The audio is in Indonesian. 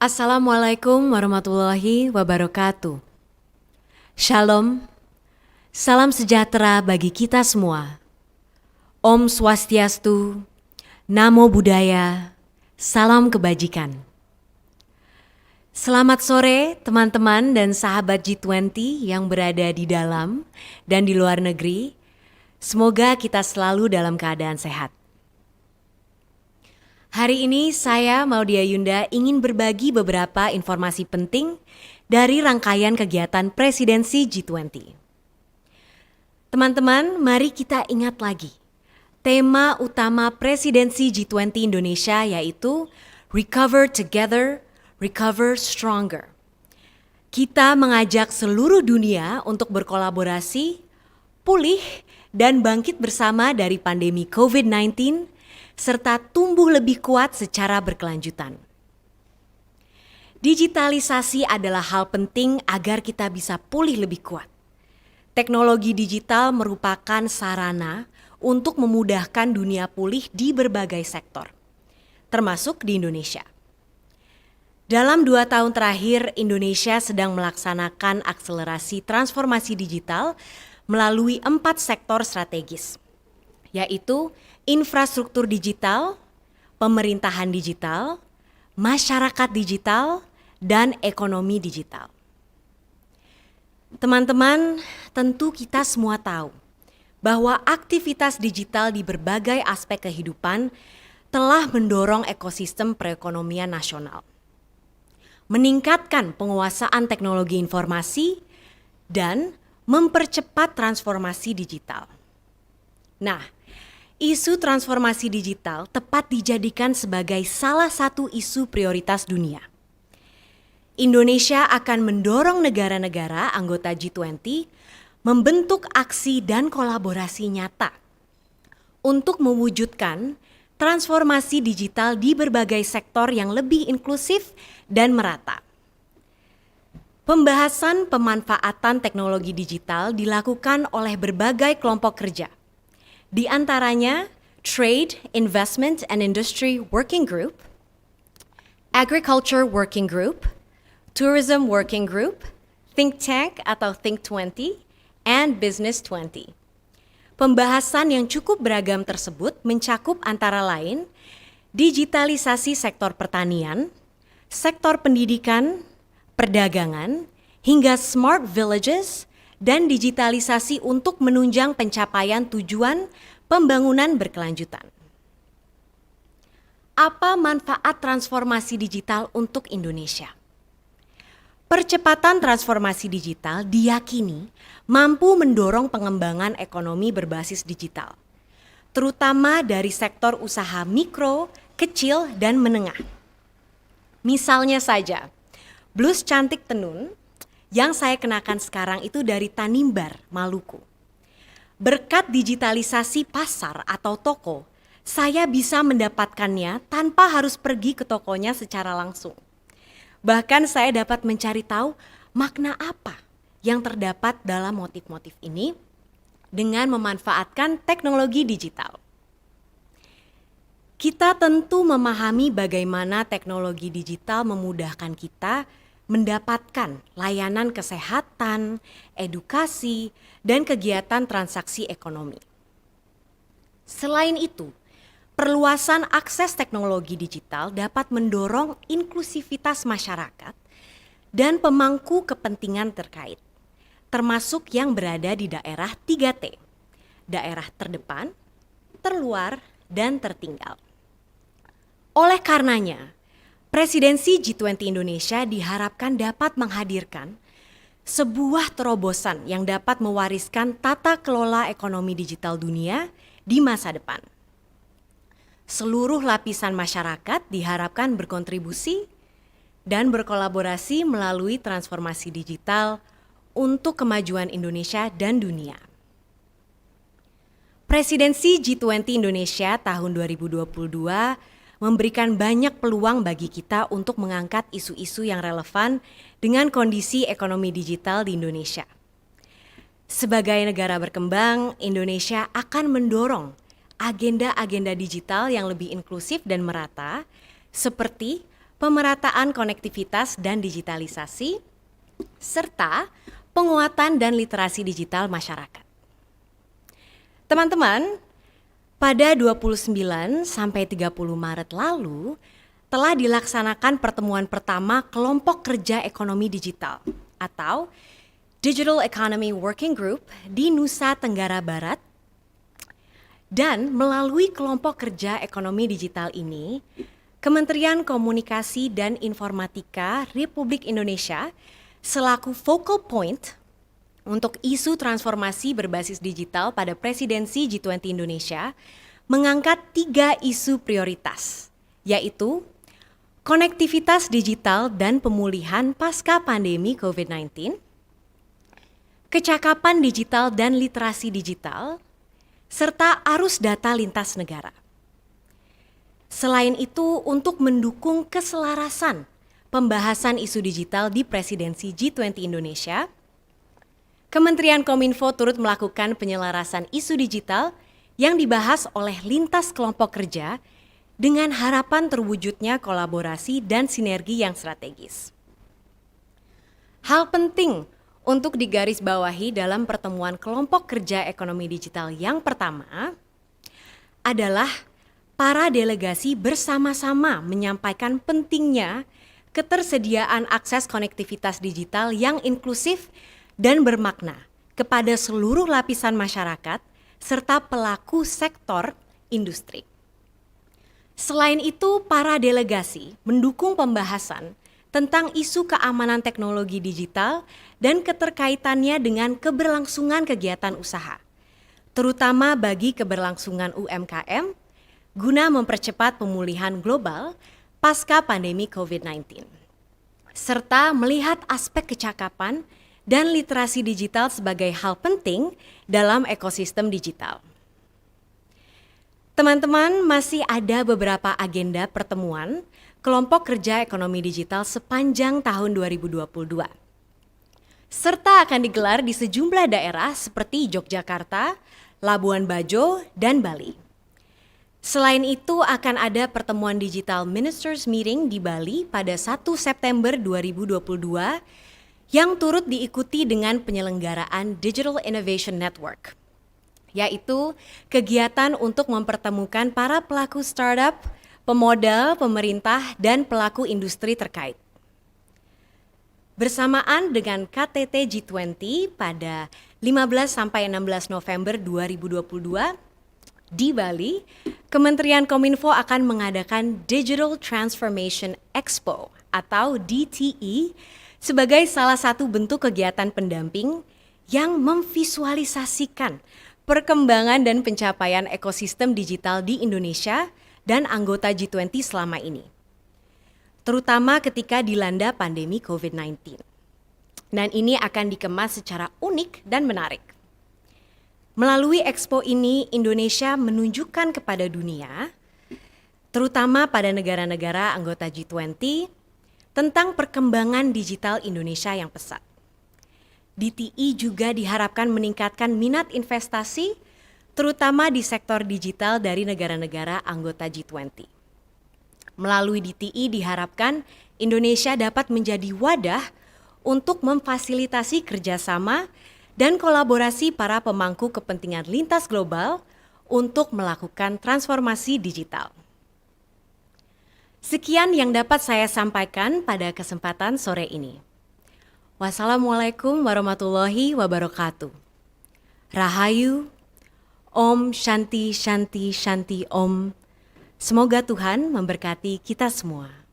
Assalamualaikum warahmatullahi wabarakatuh. Shalom, salam sejahtera bagi kita semua. Om Swastiastu, Namo Buddhaya, salam kebajikan. Selamat sore teman-teman dan sahabat G20 yang berada di dalam dan di luar negeri. Semoga kita selalu dalam keadaan sehat. Hari ini saya Maudia Yunda ingin berbagi beberapa informasi penting dari rangkaian kegiatan presidensi G20. Teman-teman, mari kita ingat lagi. Tema utama presidensi G20 Indonesia yaitu Recover Together, Recover Stronger. Kita mengajak seluruh dunia untuk berkolaborasi, pulih, dan bangkit bersama dari pandemi COVID-19 serta tumbuh lebih kuat secara berkelanjutan. Digitalisasi adalah hal penting agar kita bisa pulih lebih kuat. Teknologi digital merupakan sarana untuk memudahkan dunia pulih di berbagai sektor, termasuk di Indonesia. Dalam 2 tahun terakhir, Indonesia sedang melaksanakan akselerasi transformasi digital melalui 4 sektor strategis, yaitu infrastruktur digital, pemerintahan digital, masyarakat digital, dan ekonomi digital. Teman-teman, tentu kita semua tahu bahwa aktivitas digital di berbagai aspek kehidupan telah mendorong ekosistem perekonomian nasional, meningkatkan penguasaan teknologi informasi, dan mempercepat transformasi digital. Nah, isu transformasi digital tepat dijadikan sebagai salah satu isu prioritas dunia. Indonesia akan mendorong negara-negara anggota G20 membentuk aksi dan kolaborasi nyata untuk mewujudkan transformasi digital di berbagai sektor yang lebih inklusif dan merata. Pembahasan pemanfaatan teknologi digital dilakukan oleh berbagai kelompok kerja. Di antaranya Trade, Investment and Industry Working Group, Agriculture Working Group, Tourism Working Group, Think Tank atau Think 20, and Business 20. Pembahasan yang cukup beragam tersebut mencakup antara lain digitalisasi sektor pertanian, sektor pendidikan, perdagangan, hingga smart villages, dan digitalisasi untuk menunjang pencapaian tujuan pembangunan berkelanjutan. Apa manfaat transformasi digital untuk Indonesia? Percepatan transformasi digital diyakini mampu mendorong pengembangan ekonomi berbasis digital, terutama dari sektor usaha mikro, kecil, dan menengah. Misalnya saja, blus cantik tenun yang saya kenakan sekarang itu dari Tanimbar, Maluku. Berkat digitalisasi pasar atau toko, saya bisa mendapatkannya tanpa harus pergi ke tokonya secara langsung. Bahkan saya dapat mencari tahu makna apa yang terdapat dalam motif-motif ini dengan memanfaatkan teknologi digital. Kita tentu memahami bagaimana teknologi digital memudahkan kita mendapatkan layanan kesehatan, edukasi, dan kegiatan transaksi ekonomi. Selain itu, perluasan akses teknologi digital dapat mendorong inklusivitas masyarakat dan pemangku kepentingan terkait, termasuk yang berada di daerah 3T, daerah terdepan, terluar, dan tertinggal. Oleh karenanya, Presidensi G20 Indonesia diharapkan dapat menghadirkan sebuah terobosan yang dapat mewariskan tata kelola ekonomi digital dunia di masa depan. Seluruh lapisan masyarakat diharapkan berkontribusi dan berkolaborasi melalui transformasi digital untuk kemajuan Indonesia dan dunia. Presidensi G20 Indonesia tahun 2022 memberikan banyak peluang bagi kita untuk mengangkat isu-isu yang relevan dengan kondisi ekonomi digital di Indonesia. Sebagai negara berkembang, Indonesia akan mendorong agenda-agenda digital yang lebih inklusif dan merata, seperti pemerataan konektivitas dan digitalisasi, serta penguatan dan literasi digital masyarakat. Teman-teman, pada 29 sampai 30 Maret lalu telah dilaksanakan pertemuan pertama Kelompok Kerja Ekonomi Digital atau Digital Economy Working Group di Nusa Tenggara Barat. Dan melalui kelompok kerja ekonomi digital ini, Kementerian Komunikasi dan Informatika Republik Indonesia selaku focal point untuk isu transformasi berbasis digital pada presidensi G20 Indonesia mengangkat 3 isu prioritas, yaitu konektivitas digital dan pemulihan pasca pandemi COVID-19, kecakapan digital dan literasi digital, serta arus data lintas negara. Selain itu, untuk mendukung keselarasan pembahasan isu digital di presidensi G20 Indonesia, Kementerian Kominfo turut melakukan penyelarasan isu digital yang dibahas oleh lintas kelompok kerja dengan harapan terwujudnya kolaborasi dan sinergi yang strategis. Hal penting untuk digarisbawahi dalam pertemuan kelompok kerja ekonomi digital yang pertama adalah para delegasi bersama-sama menyampaikan pentingnya ketersediaan akses konektivitas digital yang inklusif dan bermakna kepada seluruh lapisan masyarakat serta pelaku sektor industri. Selain itu, para delegasi mendukung pembahasan tentang isu keamanan teknologi digital dan keterkaitannya dengan keberlangsungan kegiatan usaha, terutama bagi keberlangsungan UMKM, guna mempercepat pemulihan global pasca pandemi COVID-19, serta melihat aspek kecakapan dan literasi digital sebagai hal penting dalam ekosistem digital. Teman-teman, masih ada beberapa agenda pertemuan Kelompok Kerja Ekonomi Digital sepanjang tahun 2022, serta akan digelar di sejumlah daerah seperti Yogyakarta, Labuan Bajo, dan Bali. Selain itu, akan ada pertemuan Digital Ministers Meeting di Bali pada 1 September 2022 yang turut diikuti dengan penyelenggaraan Digital Innovation Network, yaitu kegiatan untuk mempertemukan para pelaku startup, pemodal, pemerintah, dan pelaku industri terkait. Bersamaan dengan KTT G20 pada 15-16 November 2022, di Bali, Kementerian Kominfo akan mengadakan Digital Transformation Expo atau DTE sebagai salah satu bentuk kegiatan pendamping yang memvisualisasikan perkembangan dan pencapaian ekosistem digital di Indonesia dan anggota G20 selama ini, terutama ketika dilanda pandemi COVID-19. Dan ini akan dikemas secara unik dan menarik. Melalui Expo ini, Indonesia menunjukkan kepada dunia, terutama pada negara-negara anggota G20, tentang perkembangan digital Indonesia yang pesat. DTI juga diharapkan meningkatkan minat investasi, terutama di sektor digital dari negara-negara anggota G20. Melalui DTI diharapkan Indonesia dapat menjadi wadah untuk memfasilitasi kerjasama dan kolaborasi para pemangku kepentingan lintas global untuk melakukan transformasi digital. Sekian yang dapat saya sampaikan pada kesempatan sore ini. Wassalamualaikum warahmatullahi wabarakatuh. Rahayu, Om Shanti Shanti Shanti Om. Semoga Tuhan memberkati kita semua.